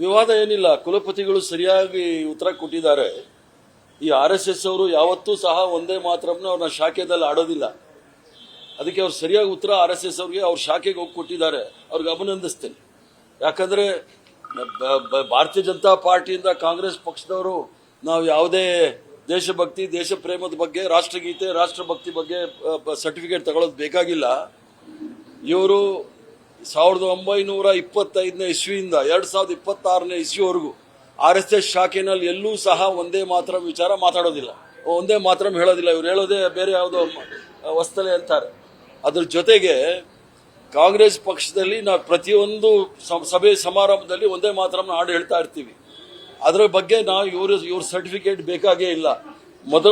ವಿವಾದ ಏನಿಲ್ಲ. ಕುಲಪತಿಗಳು ಸರಿಯಾಗಿ ಉತ್ತರ ಕೊಟ್ಟಿದ್ದಾರೆ. ಈ RSS ಅವರು ಯಾವತ್ತೂ ಸಹ ಒಂದೇ ಮಾತ್ರಮ್ನ ಅವ್ರನ್ನ ಶಾಖೆದಲ್ಲಿ ಆಡೋದಿಲ್ಲ. ಅದಕ್ಕೆ ಅವ್ರು ಸರಿಯಾಗಿ ಉತ್ತರ RSS ಅವ್ರಿಗೆ ಅವ್ರ ಶಾಖೆಗೆ ಹೋಗಿ ಕೊಟ್ಟಿದ್ದಾರೆ. ಅವ್ರಿಗೆ ಅಭಿನಂದಿಸ್ತೇನೆ. ಯಾಕಂದ್ರೆ ಭಾರತೀಯ ಜನತಾ ಪಾರ್ಟಿಯಿಂದ ಕಾಂಗ್ರೆಸ್ ಪಕ್ಷದವರು ನಾವು ಯಾವುದೇ ದೇಶಭಕ್ತಿ, ದೇಶ ಪ್ರೇಮದ ಬಗ್ಗೆ, ರಾಷ್ಟ್ರಗೀತೆ, ರಾಷ್ಟ್ರಭಕ್ತಿ ಬಗ್ಗೆ ಸರ್ಟಿಫಿಕೇಟ್ ತಗೊಳ್ಳೋದು ಬೇಕಾಗಿಲ್ಲ. ಇವರು 1925ನೇ ಇಸ್ವಿಯಿಂದ 2026ನೇ ಇಸ್ವಿವರೆಗೂ RSS ಶಾಖೆನಲ್ಲಿ ಎಲ್ಲೂ ಸಹ ಒಂದೇ ಮಾತ್ರ ವಿಚಾರ ಮಾತಾಡೋದಿಲ್ಲ, ಒಂದೇ ಮಾತ್ರ ಹೇಳೋದಿಲ್ಲ. ಇವ್ರು ಹೇಳೋದೇ ಬೇರೆ ಯಾವುದೋ ವಸ್ತಲೆ ಅಂತಾರೆ. ಅದ್ರ ಜೊತೆಗೆ ಕಾಂಗ್ರೆಸ್ ಪಕ್ಷದಲ್ಲಿ ನಾವು ಪ್ರತಿಯೊಂದು ಸಭೆ ಸಮಾರಂಭದಲ್ಲಿ ಒಂದೇ ಮಾತ್ರ ಹಾಡು ಹೇಳ್ತಾ ಇರ್ತೀವಿ. ಅದರ ಬಗ್ಗೆ ನಾವು ಇವ್ರ ಸರ್ಟಿಫಿಕೇಟ್ ಬೇಕಾಗೇ ಇಲ್ಲ.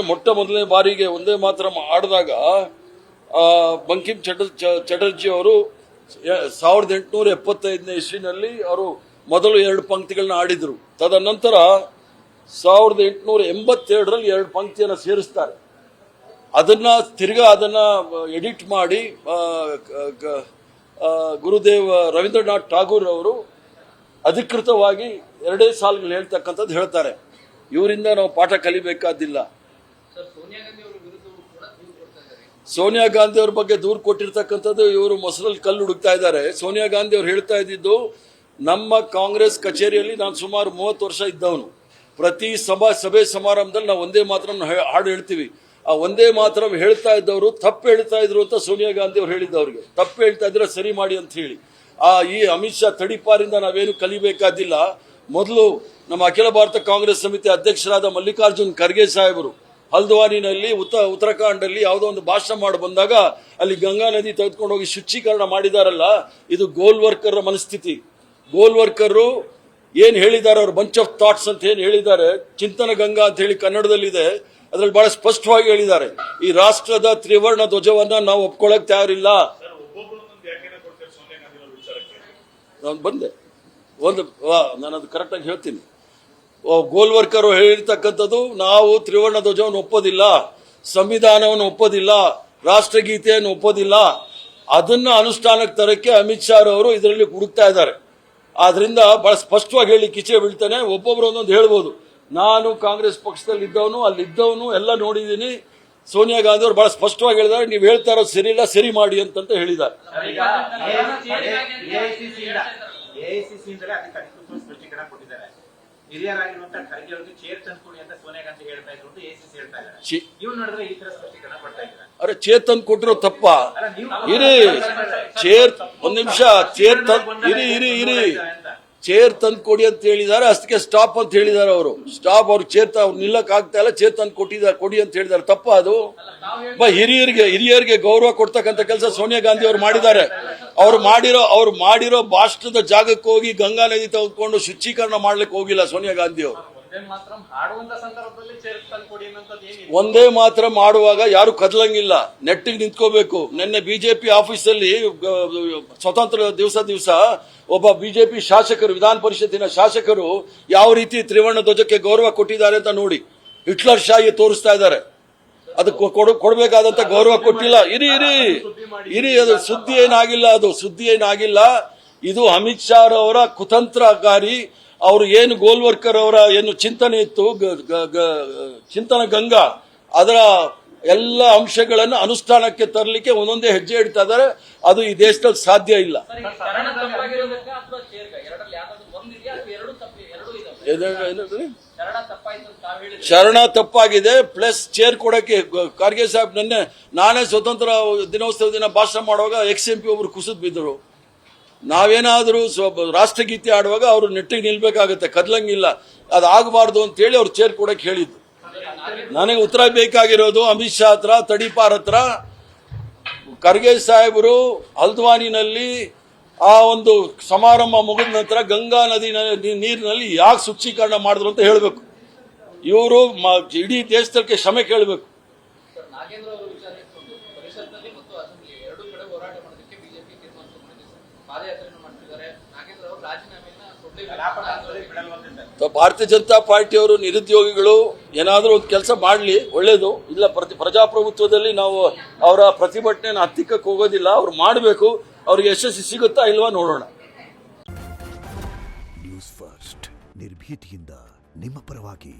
ಮೊಟ್ಟ ಮೊದಲನೇ ಬಾರಿಗೆ ಒಂದೇ ಮಾತ್ರ ಆಡಿದಾಗ ಬಂಕಿಮ್ ಚಟರ್ಜಿ ಅವರು 1875ನೇ ಇಸ್ವಿನಲ್ಲಿ ಅವರು ಮೊದಲು 2 ಪಂಕ್ತಿಗಳನ್ನ ಆಡಿದ್ರು. ತದನಂತರ 1882ರಲ್ಲಿ 2 ಪಂಕ್ತಿಯನ್ನು ಸೇರಿಸ್ತಾರೆ. ಅದನ್ನ ಎಡಿಟ್ ಮಾಡಿ ಗುರುದೇವ್ ರವೀಂದ್ರನಾಥ್ ಠಾಗೂರ್ ಅವರು ಅಧಿಕೃತವಾಗಿ 2 ಸಾಲುಗಳು ಹೇಳ್ತಕ್ಕಂಥದ್ದು ಹೇಳ್ತಾರೆ. ಇವರಿಂದ ನಾವು ಪಾಠ ಕಲಿಬೇಕಾದಿಲ್ಲ. ಸೋನಿಯಾ ಗಾಂಧಿ ಅವ್ರ ಬಗ್ಗೆ ದೂರು ಕೊಟ್ಟಿರ್ತಕ್ಕಂಥದ್ದು ಇವರು ಮೊಸರಲ್ಲಿ ಕಲ್ಲು ಹುಡುಕ್ತಾ ಇದ್ದಾರೆ. ಸೋನಿಯಾ ಗಾಂಧಿ ಅವ್ರು ಹೇಳ್ತಾ ಇದ್ದಿದ್ದು, ನಮ್ಮ ಕಾಂಗ್ರೆಸ್ ಕಚೇರಿಯಲ್ಲಿ ನಾನು ಸುಮಾರು 30 ವರ್ಷ ಇದ್ದವನು. ಪ್ರತಿ ಸಭೆ ಸಮಾರಂಭದಲ್ಲಿ ನಾವು ಒಂದೇ ಮಾತ್ರ ಹಾಡು ಹೇಳ್ತೀವಿ. ಆ ಒಂದೇ ಮಾತ್ರ ಹೇಳ್ತಾ ಇದ್ದವರು ತಪ್ಪು ಹೇಳ್ತಾ ಇದ್ರು ಅಂತ ಸೋನಿಯಾ ಗಾಂಧಿ ಅವ್ರು ಹೇಳಿದ್ದವ್ರಿಗೆ. ತಪ್ಪು ಹೇಳ್ತಾ ಇದ್ರೆ ಸರಿ ಮಾಡಿ ಅಂತ ಹೇಳಿ. ಈ ಅಮಿತ್ ಶಾ ತಡಿಪಾರಿಂದ ನಾವೇನು ಕಲಿಬೇಕಾದಿಲ್ಲ. ಮೊದಲು ನಮ್ಮ ಅಖಿಲ ಭಾರತ ಕಾಂಗ್ರೆಸ್ ಸಮಿತಿ ಅಧ್ಯಕ್ಷರಾದ ಮಲ್ಲಿಕಾರ್ಜುನ್ ಖರ್ಗೆ ಸಾಹೇಬರು ಹಲ್ದ್ವಾನಿನಲ್ಲಿ ಉತ್ತರಾಖಂಡಲ್ಲಿ ಯಾವುದೋ ಒಂದು ಭಾಷಣ ಮಾಡಿ ಬಂದಾಗ ಅಲ್ಲಿ ಗಂಗಾ ನದಿ ತೆಗೆದುಕೊಂಡು ಹೋಗಿ ಶುಚೀಕರಣ ಮಾಡಿದಾರಲ್ಲ, ಇದು ಗೋಲ್ವರ್ಕರ್ ಮನಸ್ಥಿತಿ. ಗೋಲ್ವರ್ಕರ್ ಏನ್ ಹೇಳಿದ್ದಾರೆ, ಅವ್ರ ಬಂಚ್ ಆಫ್ ಥಾಟ್ಸ್ ಅಂತ ಏನ್ ಹೇಳಿದ್ದಾರೆ, ಚಿಂತನ ಗಂಗಾ ಅಂತ ಹೇಳಿ ಕನ್ನಡದಲ್ಲಿದೆ. ಅದರಲ್ಲಿ ಬಹಳ ಸ್ಪಷ್ಟವಾಗಿ ಹೇಳಿದ್ದಾರೆ, ಈ ರಾಷ್ಟ್ರದ ತ್ರಿವರ್ಣ ಧ್ವಜವನ್ನ ನಾವು ಒಪ್ಕೊಳ್ಳಕ್ ತಯಾರಿಲ್ಲ. ನಾನು ಬಂದೆ ನಾನು ಅದು ಕರೆಕ್ಟಾಗಿ ಹೇಳ್ತೀನಿ. ಗೋಲ್ವರ್ಕರ್ ಹೇಳಿರ್ತಕ್ಕಂಥದ್ದು, ನಾವು ತ್ರಿವರ್ಣ ಧ್ವಜವನ್ನು ಒಪ್ಪೋದಿಲ್ಲ, ಸಂವಿಧಾನವನ್ನು ಒಪ್ಪೋದಿಲ್ಲ, ರಾಷ್ಟ್ರಗೀತೆಯನ್ನು ಒಪ್ಪೋದಿಲ್ಲ. ಅದನ್ನ ಅನುಷ್ಠಾನಕ್ಕೆ ತರಕ್ಕೆ ಅಮಿತ್ ಶಾ ಅವರು ಇದರಲ್ಲಿ ಹುಡುಕ್ತಾ ಇದ್ದಾರೆ. ಆದ್ರಿಂದ ಬಹಳ ಸ್ಪಷ್ಟವಾಗಿ ಹೇಳಿ ಕಿಚೆ ಬೀಳ್ತಾನೆ. ಒಬ್ಬೊಬ್ರು ಒಂದೊಂದು ಹೇಳ್ಬೋದು. ನಾನು ಕಾಂಗ್ರೆಸ್ ಪಕ್ಷದಲ್ಲಿ ಇದ್ದವನು, ಅಲ್ಲಿದ್ದವನು, ಎಲ್ಲ ನೋಡಿದ್ದೀನಿ. ಸೋನಿಯಾ ಗಾಂಧಿ ಅವರು ಬಹಳ ಸ್ಪಷ್ಟವಾಗಿ ಹೇಳಿದ್ದಾರೆ, ನೀವು ಹೇಳ್ತಾ ಇರೋದು ಸರಿ ಇಲ್ಲ, ಸರಿ ಮಾಡಿ ಅಂತ ಹೇಳಿದ್ದಾರೆ. ಹಿರಿಯರಾಗಿರುವಂತಹ ಖರ್ಗೆ ಅವರಿಗೆ ಚೇರ್ ತಂದ್ಕೊಡಿ ಅಂತ ಸೋನಿಯಾ ಗಾಂಧಿ ಹೇಳ್ತಾ ಇದ್ರು, ACC ಹೇಳ್ತಾ ಇದ್ದಾರೆ. ನೀವು ನೋಡಿದ್ರೆ ಈ ತರ ಸ್ಪಷ್ಟೀಕರಣ ಕೊಡ್ತಾ ಇದ್ದಾರೆ. ಅರೆ ಚೇರ್ ತಂದು ಕೊಟ್ಟಿರೋ ತಪ್ಪ? ಇರಿ ಚೇರ್ ಒಂದ್ ನಿಮಿಷ, ಇರಿ ಚೇರ್ ತಂದು ಕೊಡಿ ಅಂತ ಹೇಳಿದ್ದಾರೆ. ಅಷ್ಟಕ್ಕೆ ಸ್ಟಾಪ್ ಅಂತ ಹೇಳಿದ್ದಾರೆ ಅವರು. ಸ್ಟಾಪ್ ಅವ್ರು ಚೇರ್ ನಿಲ್ಲಕ್ ಆಗ್ತಾ ಇಲ್ಲ, ಚೇರ್ ತಂದು ಕೊಡಿ ಅಂತ ಹೇಳಿದ್ದಾರೆ. ತಪ್ಪ ಅದು? ಹಿರಿಯರಿಗೆ ಗೌರವ ಕೊಡ್ತಕ್ಕಂಥ ಕೆಲಸ ಸೋನಿಯಾ ಗಾಂಧಿ ಅವರು ಮಾಡಿದ್ದಾರೆ. ಅವ್ರು ಮಾಡಿರೋ ಭಾಷಣದ ಜಾಗಕ್ಕೆ ಹೋಗಿ ಗಂಗಾ ನದಿ ತೆಗೆದುಕೊಂಡು ಶುಚೀಕರಣ ಮಾಡ್ಲಿಕ್ಕೆ ಹೋಗಿಲ್ಲ ಸೋನಿಯಾ ಗಾಂಧಿ ಅವರು. ಒಂದೇ ಮಾತ್ರ ಮಾಡುವಾಗ ಯಾರು ಕದಲಂಗಿಲ್ಲ, ನೆಟ್ಟಿಗೆ ನಿಂತ್ಕೋಬೇಕು. ನಿನ್ನೆ ಬಿಜೆಪಿ ಆಫೀಸಲ್ಲಿ ಸ್ವತಂತ್ರ ದಿವಸ ಒಬ್ಬ ಬಿಜೆಪಿ ಶಾಸಕರು, ವಿಧಾನ ಪರಿಷತ್ತಿನ ಶಾಸಕರು ಯಾವ ರೀತಿ ತ್ರಿವರ್ಣ ಧ್ವಜಕ್ಕೆ ಗೌರವ ಕೊಟ್ಟಿದ್ದಾರೆ ಅಂತ ನೋಡಿ. ಹಿಟ್ಲರ್ ಶಾಹಿ ತೋರಿಸ್ತಾ ಇದ್ದಾರೆ. ಅದಕ್ಕೆ ಕೊಡಬೇಕಾದಂತ ಗೌರವ ಕೊಟ್ಟಿಲ್ಲ. ಇರಿ ಅದು ಸುದ್ದಿ ಏನಾಗಿಲ್ಲ. ಇದು ಅಮಿತ್ ಶಾ ಅವರ ಕುತಂತ್ರಕಾರಿ. ಅವರು ಏನು ಗೋಲ್ವರ್ಕರ್ ಅವರ ಏನು ಚಿಂತನೆ ಇತ್ತು, ಚಿಂತನ ಗಂಗಾ, ಅದರ ಎಲ್ಲ ಅಂಶಗಳನ್ನು ಅನುಷ್ಠಾನಕ್ಕೆ ತರಲಿಕ್ಕೆ ಒಂದೊಂದೇ ಹೆಜ್ಜೆ ಇಡ್ತಾ ಇದ್ದಾರೆ. ಅದು ಈ ದೇಶದಲ್ಲಿ ಸಾಧ್ಯ ಇಲ್ಲ. ಶರಣ ತಪ್ಪಾಗಿದೆ, ಪ್ಲಸ್ ಚೇರ್ ಕೊಡಕ್ಕೆ ಖರ್ಗೆ ಸಾಹೇಬ್ ನಾನೇ ಸ್ವತಂತ್ರ ದಿನೋತ್ಸವ ದಿನ ಭಾಷಣ ಮಾಡುವಾಗ XMP ಒಬ್ರು ಕುಸಿದ್ ಬಿದ್ದರು. ನಾವೇನಾದ್ರೂ ರಾಷ್ಟ್ರಗೀತೆ ಆಡುವಾಗ ಅವರು ನೆಟ್ಟಿಗೆ ನಿಲ್ಬೇಕಾಗತ್ತೆ, ಕದ್ಲಂಗಿಲ್ಲ. ಅದಾಗಬಾರ್ದು ಅಂತ ಹೇಳಿ ಅವ್ರು ಚೇರ್ ಕೊಡಕ್ಕೆ ಹೇಳಿದ್ದು. ನನಗೆ ಉತ್ತರ ಬೇಕಾಗಿರೋದು ಅಮಿತ್ ಶಾ ಹತ್ರ, ತಡಿಪಾರ್ ಹತ್ರ. ಖರ್ಗೆ ಸಾಹೇಬರು ಹಲ್ದ್ವಾನಿನಲ್ಲಿ ಆ ಒಂದು ಸಮಾರಂಭ ಮುಗಿದ ನಂತರ ಗಂಗಾ ನದಿ ನೀರಿನಲ್ಲಿ ಯಾಕೆ ಶುಚೀಕರಣ ಮಾಡಿದ್ರು ಅಂತ ಹೇಳಬೇಕು. ಇವರು ಇಡೀ ದೇಶಕ್ಕೆ ಕ್ಷಮೆ ಕೇಳಬೇಕು. ಭಾರತೀಯ ಜನತಾ ಪಾರ್ಟಿಯವರು ನಿರುದ್ಯೋಗಿಗಳು ಏನಾದರೂ ಒಂದು ಕೆಲಸ ಮಾಡಲಿ, ಒಳ್ಳೇದು. ಇಲ್ಲ, ಪ್ರಜಾಪ್ರಭುತ್ವದಲ್ಲಿ ನಾವು ಅವರ ಪ್ರತಿಭಟನೆಯನ್ನು ಹತ್ತಿಕ್ಕಕ್ಕೆ ಹೋಗೋದಿಲ್ಲ. ಅವ್ರು ಮಾಡಬೇಕು. ಅವ್ರಿಗೆ ಯಶಸ್ಸು ಸಿಗುತ್ತಾ ಇಲ್ವಾ ನೋಡೋಣ. ಫಸ್ಟ್ ನಿರ್ಭೀತಿಯಿಂದ ನಿಮ್ಮ ಪರವಾಗಿ.